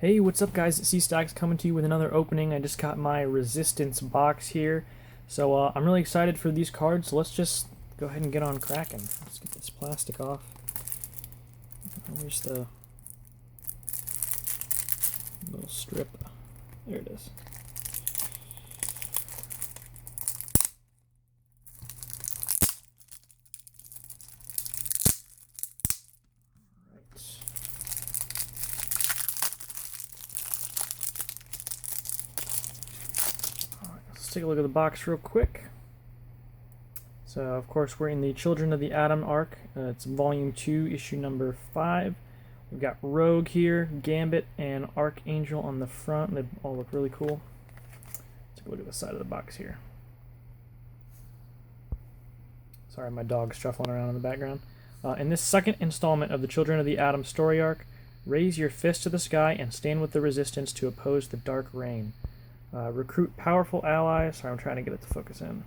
Hey, what's up guys? It's C-Stacks coming to you with another opening. I just got my Resistance box here. So I'm really excited for these cards, so let's just go ahead and get on cracking. Let's get this plastic off. Where's the little strip? There it is. Let's take a look at the box real quick. So, of course, we're in the Children of the Atom arc. It's Volume 2, Issue number 5. We've got Rogue here, Gambit, and Archangel on the front. They all look really cool. Let's take a look at the side of the box here. Sorry, my dog's shuffling around in the background. In this second installment of the Children of the Atom story arc, raise your fist to the sky and stand with the Resistance to oppose the Dark Reign. Recruit powerful allies. Sorry, I'm trying to get it to focus in.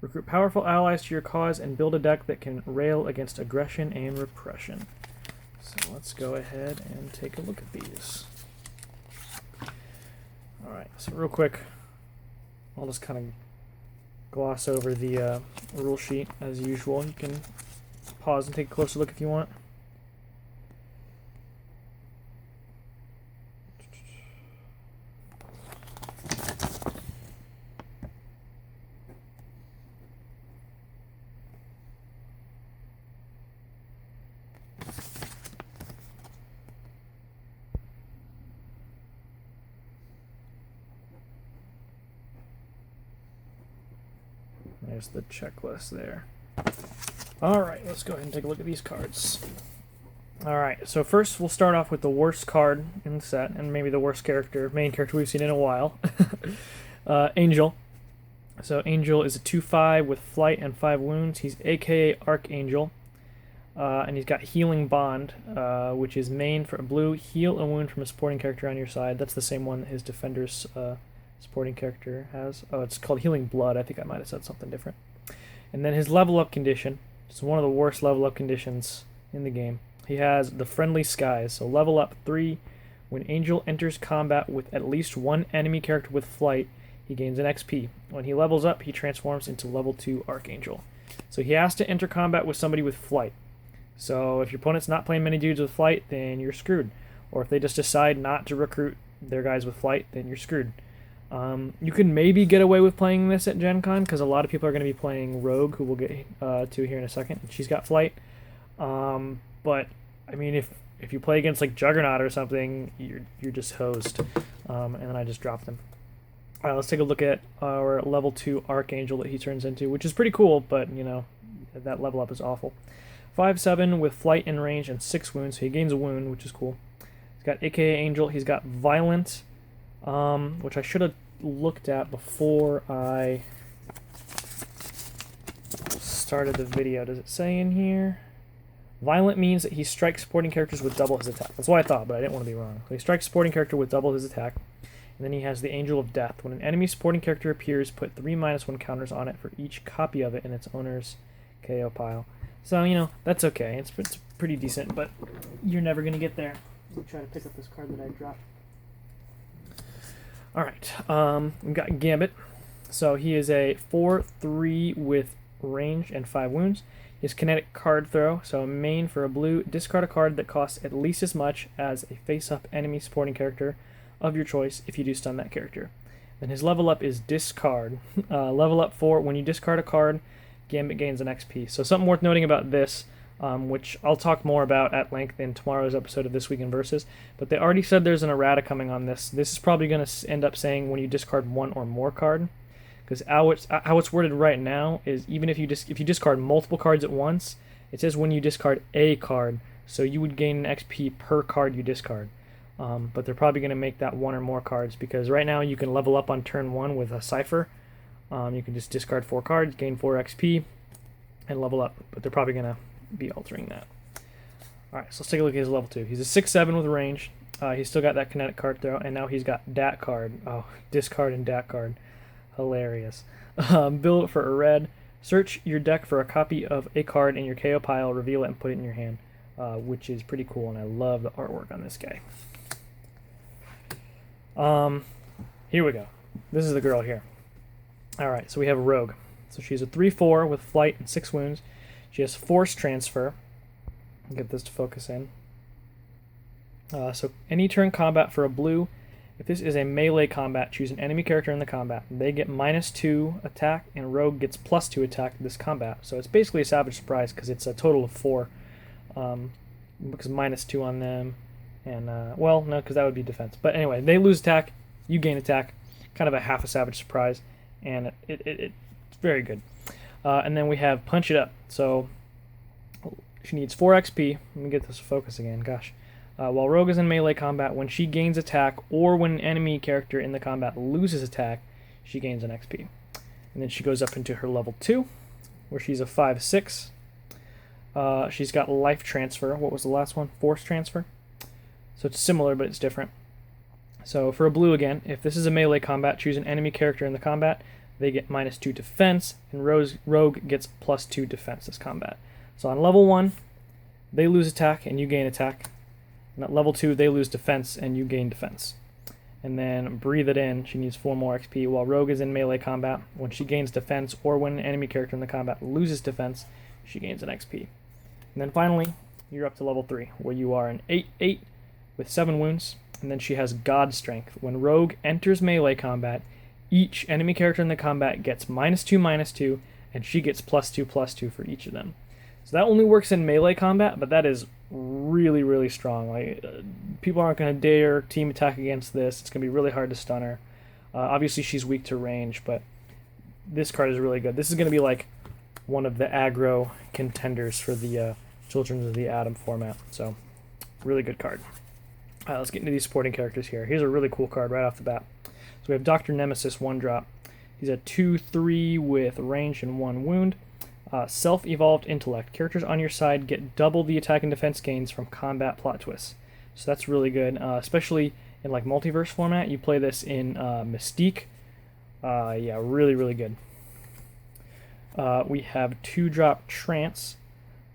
Recruit powerful allies to your cause and build a deck that can rail against aggression and repression. So let's go ahead and take a look at these. Alright, so real quick, I'll just kind of gloss over the rule sheet as usual. You can pause and take a closer look if you want. There's the checklist there. Alright, let's go ahead and take a look at these cards. Alright, so first we'll start off with the worst card in the set, and maybe the worst character, main character we've seen in a while. Angel. So Angel is a 2/5 with flight and 5 wounds. He's aka Archangel. And he's got Healing Bond, which is main for a blue. Heal a wound from a supporting character on your side. That's the same one that his Defender's supporting character has. Oh, it's called Healing Blood. I think I might have said something different. And then his level up condition. It's one of the worst level up conditions in the game. He has the Friendly Skies. So level up 3. When Angel enters combat with at least one enemy character with flight, he gains an XP. When he levels up, he transforms into level 2 Archangel. So he has to enter combat with somebody with flight. So if your opponent's not playing many dudes with flight, then you're screwed. Or if they just decide not to recruit their guys with flight, then you're screwed. You can maybe get away with playing this at Gen Con, because a lot of people are going to be playing Rogue, who we'll get to here in a second. She's got flight. But, I mean, if you play against, like, Juggernaut or something, you're just hosed. And then I just dropped them. Alright, let's take a look at our level 2 Archangel that he turns into, which is pretty cool, but, you know, that level up is awful. 5/7 with flight and range and 6 wounds, so he gains a wound, which is cool. He's got aka Angel. He's got Violent, which I should have looked at before I started the video. Does it say in here? Violent means that he strikes supporting characters with double his attack. That's what I thought, but I didn't want to be wrong. So he strikes supporting character with double his attack. And then he has the Angel of Death. When an enemy supporting character appears, put 3 -1 counters on it for each copy of it in its owner's KO pile. So, you know, that's okay. It's pretty decent, but you're never going to get there. Let me try to pick up this card that I dropped. Alright, we've got Gambit. So he is a 4/3 with range and 5 wounds. His kinetic card throw, so main for a blue, discard a card that costs at least as much as a face-up enemy supporting character of your choice if you do stun that character. Then his level up is discard. Level up 4, when you discard a card, Gambit gains an XP. So something worth noting about this, which I'll talk more about at length in tomorrow's episode of This Week in Versus, but they already said there's an errata coming on this. This is probably going to end up saying when you discard 1 or more card, because how it's worded right now is even if you discard multiple cards at once, it says when you discard a card, so you would gain an XP per card you discard. But they're probably going to make that 1 or more cards, because right now you can level up on turn 1 with a Cipher. You can just discard 4 cards, gain 4 XP, and level up. But they're probably going to be altering that. Alright, so let's take a look at his level 2. He's a 6/7 with range. He's still got that kinetic card throw, and now he's got Dat card. Oh, discard and Dat card. Hilarious. Build it for a red. Search your deck for a copy of a card in your KO pile, reveal it, and put it in your hand. which is pretty cool, and I love the artwork on this guy. Here we go. This is the girl here. Alright, so we have Rogue. So she's a 3/4 with flight and 6 wounds. She has force transfer. I'll get this to focus in. So any turn combat for a blue, if this is a melee combat, choose an enemy character in the combat. They get -2 attack, and Rogue gets +2 attack this combat. So it's basically a Savage Surprise because it's a total of 4. Because -2 on them. And, well, no, because that would be defense. But anyway, they lose attack, you gain attack. Kind of a half a Savage Surprise. And it's very good. And then we have Punch It Up. So she needs 4 XP. Let me get this to focus again. Gosh. While Rogue is in melee combat, when she gains attack or when an enemy character in the combat loses attack, she gains an XP. And then she goes up into her level 2, where she's a 5/6. She's got life transfer. What was the last one? Force transfer. So it's similar, but it's different. So for a blue again, if this is a melee combat, choose an enemy character in the combat. They get -2 defense, and Rogue gets +2 defense this combat. So on level 1, they lose attack and you gain attack. And at level 2, they lose defense and you gain defense. And then Breathe It In, she needs 4 more XP. While Rogue is in melee combat, when she gains defense or when an enemy character in the combat loses defense, she gains an XP. And then finally, you're up to level 3, where you are an 8/8 with 7 wounds. And then she has God Strength. When Rogue enters melee combat, each enemy character in the combat gets -2/-2, and she gets +2/+2 for each of them. So that only works in melee combat, but that is really, really strong. Like, people aren't going to dare team attack against this. It's going to be really hard to stun her. Obviously, she's weak to range, but this card is really good. This is going to be like one of the aggro contenders for the Children of the Atom format. So, really good card. Let's get into these supporting characters here. Here's a really cool card right off the bat. So we have Dr. Nemesis, 1-drop. He's a 2/3 with range and 1 wound. Self-evolved intellect. Characters on your side get double the attack and defense gains from combat plot twists. So that's really good, especially in like multiverse format. You play this in Mystique. Yeah, really, really good. We have 2-drop Trance.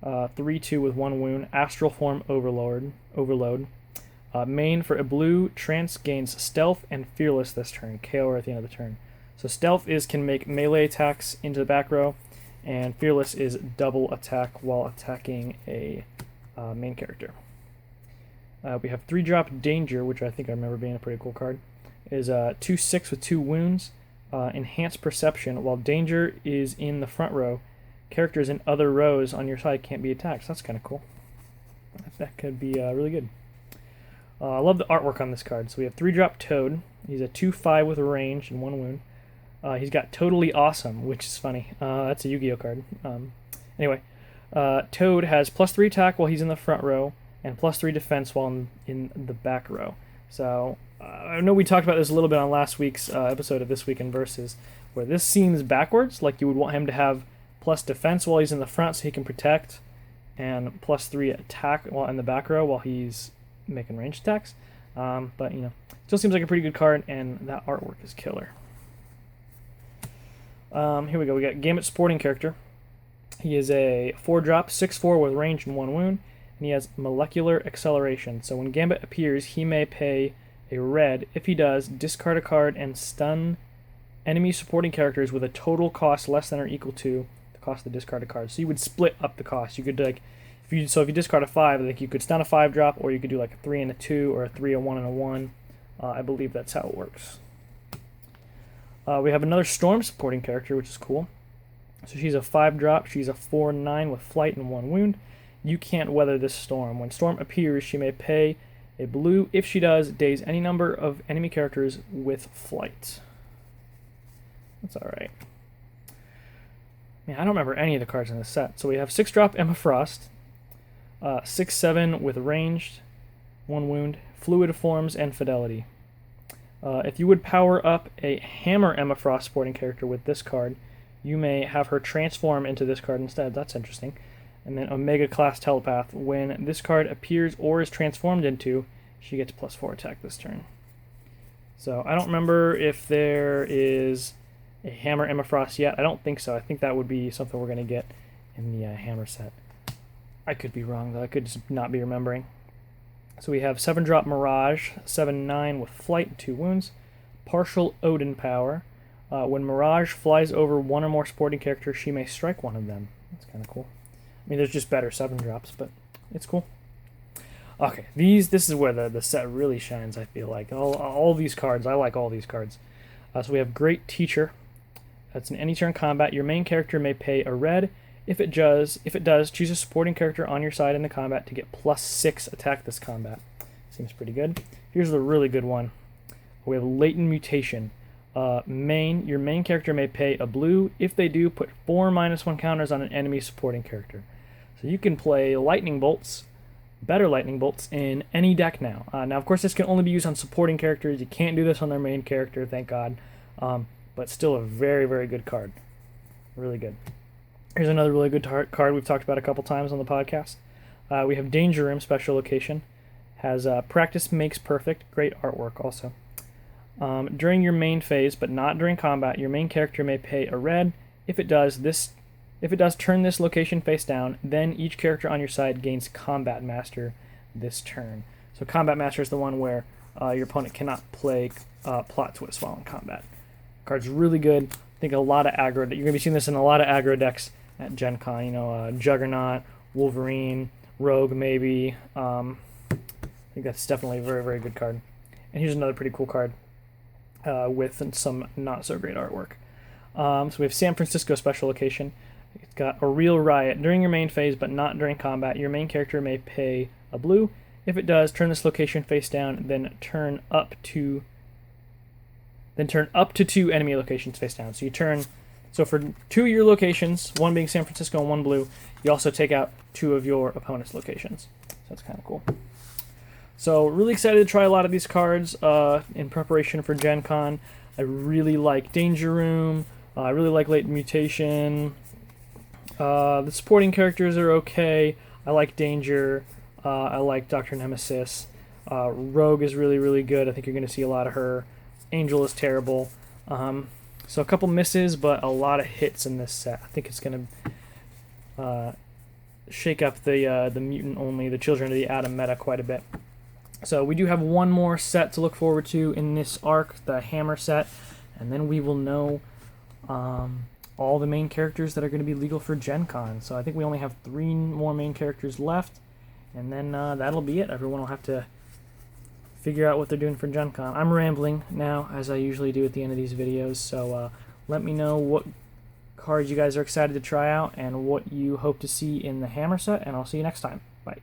3/2 with 1 wound. Astral Form Overload. Main for a blue, Trance gains Stealth and Fearless this turn. KO her at the end of the turn. So Stealth can make melee attacks into the back row, and Fearless is double attack while attacking a main character. We have 3-drop Danger, which I think I remember being a pretty cool card. Is 2/6 with 2 wounds. Enhanced Perception. While Danger is in the front row, characters in other rows on your side can't be attacked. So that's kind of cool. That could be really good. I love the artwork on this card. So we have 3-drop Toad. He's a 2/5 with range and 1 wound. He's got Totally Awesome, which is funny. That's a Yu-Gi-Oh card. Anyway, Toad has +3 attack while he's in the front row, and +3 defense while in the back row. So I know we talked about this a little bit on last week's episode of This Week in Versus, where this seems backwards. Like you would want him to have plus defense while he's in the front so he can protect, and +3 attack while in the back row while he's making ranged attacks. But still seems like a pretty good card, and that artwork is killer. Here we go. We got Gambit supporting character. He is a 4-drop, 6/4 with range and 1 wound, and he has molecular acceleration. So when Gambit appears, he may pay a red. If he does, discard a card and stun enemy supporting characters with a total cost less than or equal to the cost of the discarded card. So you would split up the cost. You could if you discard a 5, you could stun a 5-drop, or you could do like a 3 and a 2, or a 3, a 1, and a 1. I believe that's how it works. We have another Storm supporting character, which is cool. So she's a 5-drop. She's a 4/9 with flight and 1 wound. You can't weather this storm. When Storm appears, she may pay a blue. If she does, daze any number of enemy characters with flight. That's alright. Yeah, I don't remember any of the cards in this set. So we have 6-drop Emma Frost. 6/7 with ranged, 1 wound, fluid forms, and fidelity. If you would power up a Hammer Emma Frost supporting character with this card, you may have her transform into this card instead. That's interesting. And then Omega Class Telepath. When this card appears or is transformed into, she gets +4 attack this turn. So I don't remember if there is a Hammer Emma Frost yet. I don't think so. I think that would be something we're going to get in the Hammer set. I could be wrong, though. I could just not be remembering. So we have 7-drop Mirage, 7/9 with Flight and 2 wounds. Partial Odin power. When Mirage flies over one or more supporting characters, she may strike one of them. That's kind of cool. I mean, there's just better 7-drops, but it's cool. Okay, this is where the set really shines, I feel like. All these cards, I like all these cards. So we have Great Teacher. That's in any turn combat. Your main character may pay a red. If it does, choose a supporting character on your side in the combat to get +6 attack this combat. Seems pretty good. Here's the really good one. We have Latent Mutation. Your main character may pay a blue. If they do, put 4 -1 counters on an enemy supporting character. So you can play Lightning Bolts, better Lightning Bolts, in any deck now. Now, of course, this can only be used on supporting characters. You can't do this on their main character, thank God. But still a very, very good card. Really good. Here's another really good card we've talked about a couple times on the podcast. We have Danger Room, special location. Has Practice Makes Perfect. Great artwork also. During your main phase, but not during combat, your main character may pay a red. If it does, turn this location face down. Then each character on your side gains Combat Master this turn. So Combat Master is the one where your opponent cannot play Plot Twist while in combat. Card's really good. I think a lot of aggro. You're going to be seeing this in a lot of aggro decks at Gen Con. You know, Juggernaut, Wolverine, Rogue, maybe. I think that's definitely a very, very good card. And here's another pretty cool card with some not so great artwork. So we have San Francisco, special location. It's got a Real Riot. During your main phase, but not during combat, your main character may pay a blue. If it does, turn this location face down, then turn up to 2 enemy locations face down. So for 2 of your locations, one being San Francisco and 1 blue, you also take out 2 of your opponent's locations. So that's kind of cool. So really excited to try a lot of these cards in preparation for Gen Con. I really like Danger Room. I really like Latent Mutation. The supporting characters are okay. I like Danger. I like Dr. Nemesis. Rogue is really, really good. I think you're going to see a lot of her. Angel is terrible. So a couple misses, but a lot of hits in this set. I think it's going to shake up the mutant only, the Children of the Atom meta quite a bit. So we do have one more set to look forward to in this arc, the Hammer set, and then we will know all the main characters that are going to be legal for Gen Con. So I think we only have 3 more main characters left, and then that'll be it. Everyone will have to figure out what they're doing for Gen Con. I'm rambling now, as I usually do at the end of these videos, so let me know what cards you guys are excited to try out and what you hope to see in the Hammer set, and I'll see you next time. Bye.